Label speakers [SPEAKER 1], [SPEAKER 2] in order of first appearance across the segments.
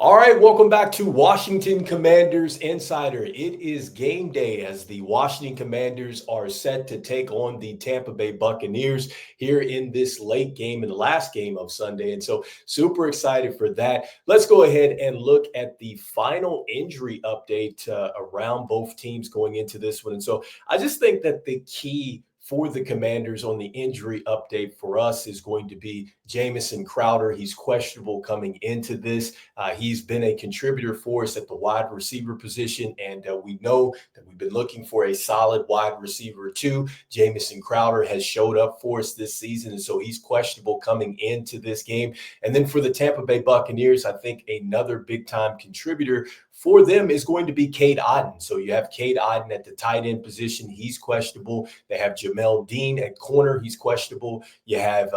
[SPEAKER 1] All right, welcome back to Washington Commanders Insider. It is game day as the Washington Commanders are set to take on the Tampa Bay Buccaneers here in this late game, in the last game of Sunday. And so super excited for that. Let's go ahead and look at the final injury update around both teams going into this one. And so I just think that the key for the Commanders on the injury update for us is going to be Jamison Crowder. He's questionable coming into this. He's been a contributor for us at the wide receiver position, and we know that we've been looking for a solid wide receiver too. Jamison Crowder has showed up for us this season, and so he's questionable coming into this game. And then for the Tampa Bay Buccaneers, I think another big-time contributor for them is going to be Cade Otton. So you have Cade Otton at the tight end position. He's questionable. They have Jamel Dean at corner. He's questionable. You have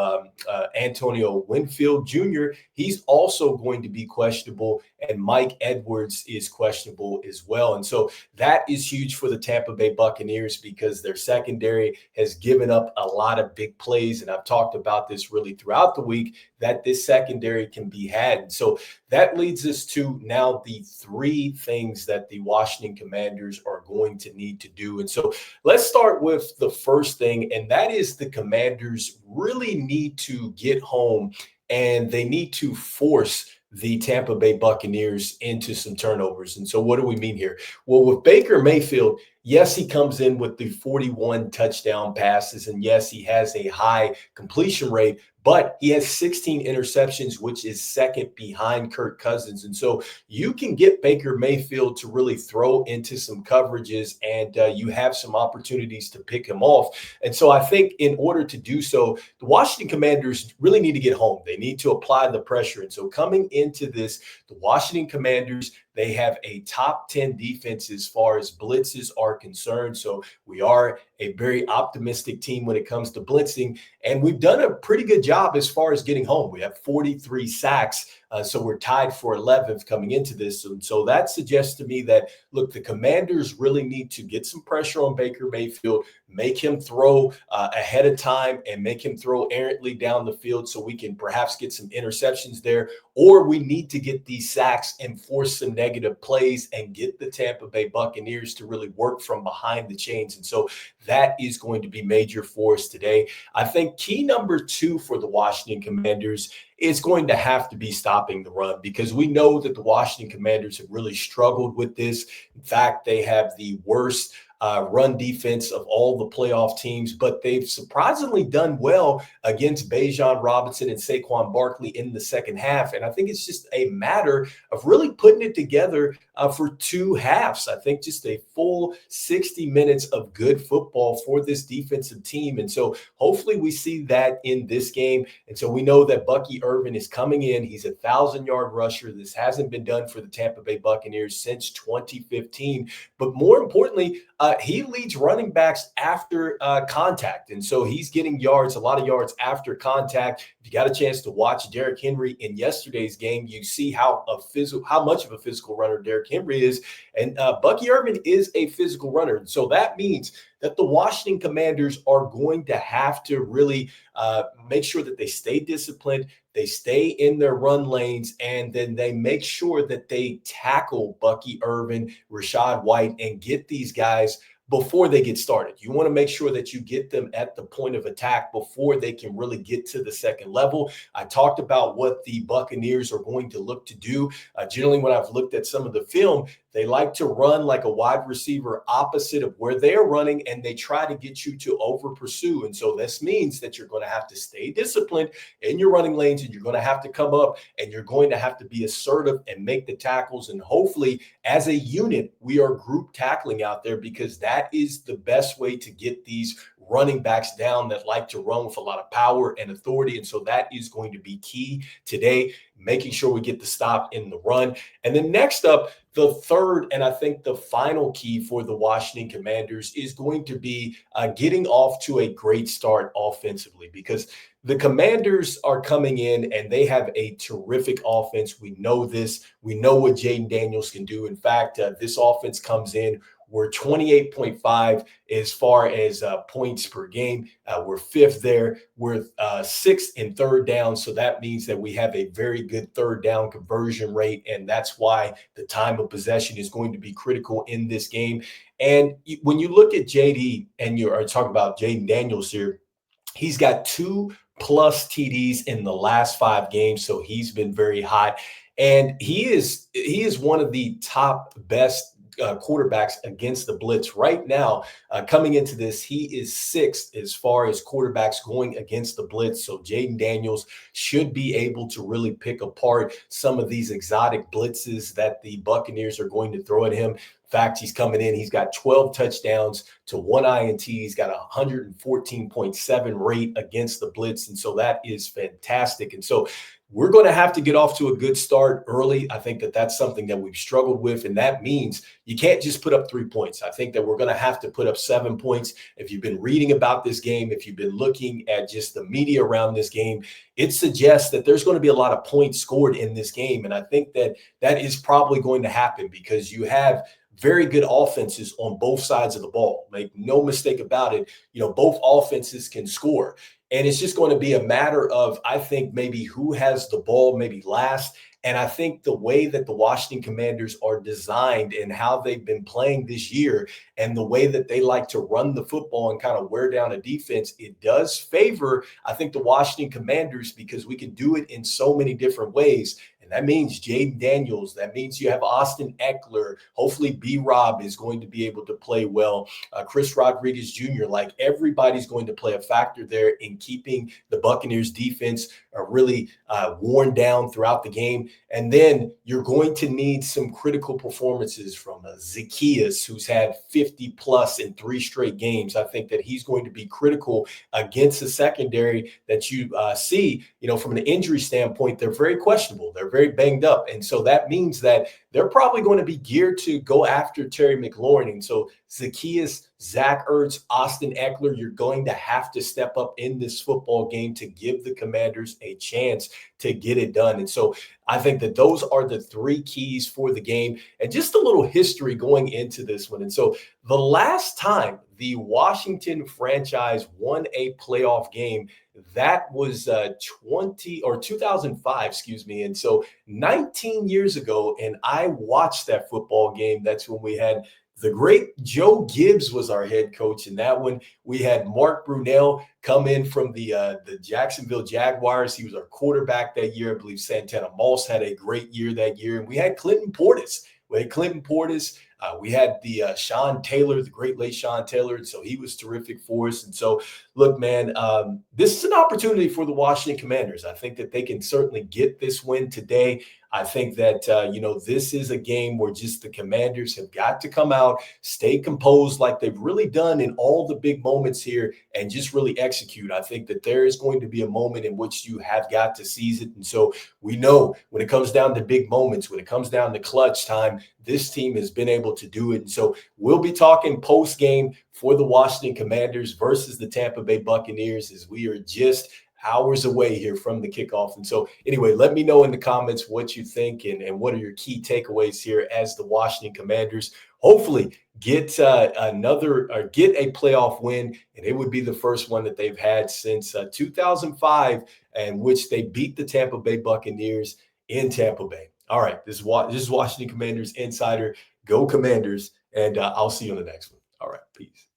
[SPEAKER 1] Antonio Winfield Jr. He's also going to be questionable. And Mike Edwards is questionable as well. And so that is huge for the Tampa Bay Buccaneers because their secondary has given up a lot of big plays. And I've talked about this really throughout the week, that this secondary can be had. And so that leads us to now the three things that the Washington Commanders are going to need to do. And so let's start with the first thing, and that is the Commanders really need to get home and they need to force the Tampa Bay Buccaneers into some turnovers. And so what do we mean here? Well, with Baker Mayfield, yes, he comes in with the 41 touchdown passes, and yes, he has a high completion rate, but he has 16 interceptions, which is second behind Kirk Cousins. And so you can get Baker Mayfield to really throw into some coverages, and you have some opportunities to pick him off. And so I think in order to do so, the Washington Commanders really need to get home. They need to apply the pressure. And so coming into this, the Washington Commanders, they have a top 10 defense as far as blitzes are concerned. So we are a very optimistic team when it comes to blitzing. And we've done a pretty good job as far as getting home. We have 43 sacks. So we're tied for 11th coming into this. And so that suggests to me that, look, the Commanders really need to get some pressure on Baker Mayfield, make him throw ahead of time and make him throw errantly down the field so we can perhaps get some interceptions there. Or we need to get these sacks and force some negative plays and get the Tampa Bay Buccaneers to really work from behind the chains. And so that is going to be major for us today. I think key number two for the Washington Commanders is going to have to be stopping the run, because we know that the Washington Commanders have really struggled with this. In fact, they have the worst run defense of all the playoff teams, but they've surprisingly done well against Bijan Robinson and Saquon Barkley in the second half. And I think it's just a matter of really putting it together for two halves. I think just a full 60 minutes of good football for this defensive team. And so hopefully we see that in this game. And so we know that Bucky Irvin is coming in. He's a 1,000-yard rusher. This hasn't been done for the Tampa Bay Buccaneers since 2015. But more importantly, he leads running backs after contact. And so he's getting yards, a lot of yards after contact. If you got a chance to watch Derrick Henry in yesterday's game, you see how much of a physical runner Derrick Henry is. And Bucky Irvin is a physical runner. So that means that the Washington Commanders are going to have to really make sure that they stay disciplined, they stay in their run lanes, and then they make sure that they tackle Bucky Irvin, Rachaad White, and get these guys before they get started. You want to make sure that you get them at the point of attack before they can really get to the second level. I talked about what the Buccaneers are going to look to do. Generally, when I've looked at some of the film, they like to run like a wide receiver opposite of where they're running, and they try to get you to over pursue. And so this means that you're going to have to stay disciplined in your running lanes, and you're going to have to come up, and you're going to have to be assertive and make the tackles. And hopefully, as a unit, we are group tackling out there, because that is the best way to get these running backs down that like to run with a lot of power and authority. And so that is going to be key today, making sure we get the stop in the run. And then next up, the third and I think the final key for the Washington Commanders is going to be getting off to a great start offensively, because the Commanders are coming in and they have a terrific offense. We know this. We know what Jaden Daniels can do. In fact, this offense comes in We're 28.5 as far as points per game. We're fifth there. We're sixth in third down. So that means that we have a very good third down conversion rate. And that's why the time of possession is going to be critical in this game. And when you look at JD and you are talking about Jaden Daniels here, he's got 2+ TDs in the last 5 games, so he's been very hot, and he is one of the top best quarterbacks against the blitz right now. Coming into this, he is sixth as far as quarterbacks going against the blitz. So Jaden Daniels should be able to really pick apart some of these exotic blitzes that the Buccaneers are going to throw at him. In fact, he's coming in. He's got 12 touchdowns to 1 INT. He's got a 114.7 rate against the blitz. And so that is fantastic. And so we're going to have to get off to a good start early. I think that that's something that we've struggled with. And that means you can't just put up 3 points. I think that we're going to have to put up 7 points. If you've been reading about this game, if you've been looking at just the media around this game, it suggests that there's going to be a lot of points scored in this game. And I think that that is probably going to happen because you have very good offenses on both sides of the ball. Make no mistake about it. Both offenses can score. And it's just going to be a matter of, I think, maybe who has the ball maybe last. And I think the way that the Washington Commanders are designed and how they've been playing this year and the way that they like to run the football and kind of wear down a defense, it does favor, I think, the Washington Commanders because we can do it in so many different ways. And that means Jaden Daniels. That means you have Austin Eckler. Hopefully, B-Rob is going to be able to play well. Chris Rodriguez Jr., like everybody's going to play a factor there in keeping the Buccaneers defense really worn down throughout the game. And then you're going to need some critical performances from Zacchaeus, who's had 50+ in 3 straight games. I think that he's going to be critical against the secondary that you see, from an injury standpoint, they're very questionable. They're very banged up. And so that means that they're probably going to be geared to go after Terry McLaurin. And so Zacchaeus, Zach Ertz, Austin Eckler, you're going to have to step up in this football game to give the Commanders a chance to get it done. And so I think that those are the 3 keys for the game. And just a little history going into this one. And so the last time the Washington franchise won a playoff game, that was 2005, excuse me. And so 19 years ago, and I watched that football game. That's when we had the great Joe Gibbs was our head coach in that one. We had Mark Brunell come in from the Jacksonville Jaguars. He was our quarterback that year. I believe Santana Moss had a great year that year. And we had Clinton Portis. We had the Sean Taylor, the great late Sean Taylor. And so he was terrific for us. And so, look, man, this is an opportunity for the Washington Commanders. I think that they can certainly get this win today. I think that, this is a game where just the Commanders have got to come out, stay composed like they've really done in all the big moments here, and just really execute. I think that there is going to be a moment in which you have got to seize it. And so we know when it comes down to big moments, when it comes down to clutch time, this team has been able to do it. And so we'll be talking post-game for the Washington Commanders versus the Tampa Bay Buccaneers as we are just hours away here from the kickoff. And so anyway, let me know in the comments what you think and what are your key takeaways here as the Washington Commanders hopefully get get a playoff win. And it would be the first one that they've had since 2005, in which they beat the Tampa Bay Buccaneers in Tampa Bay. All right, this is Washington Commanders Insider. Go Commanders, and I'll see you on the next one. All right, peace.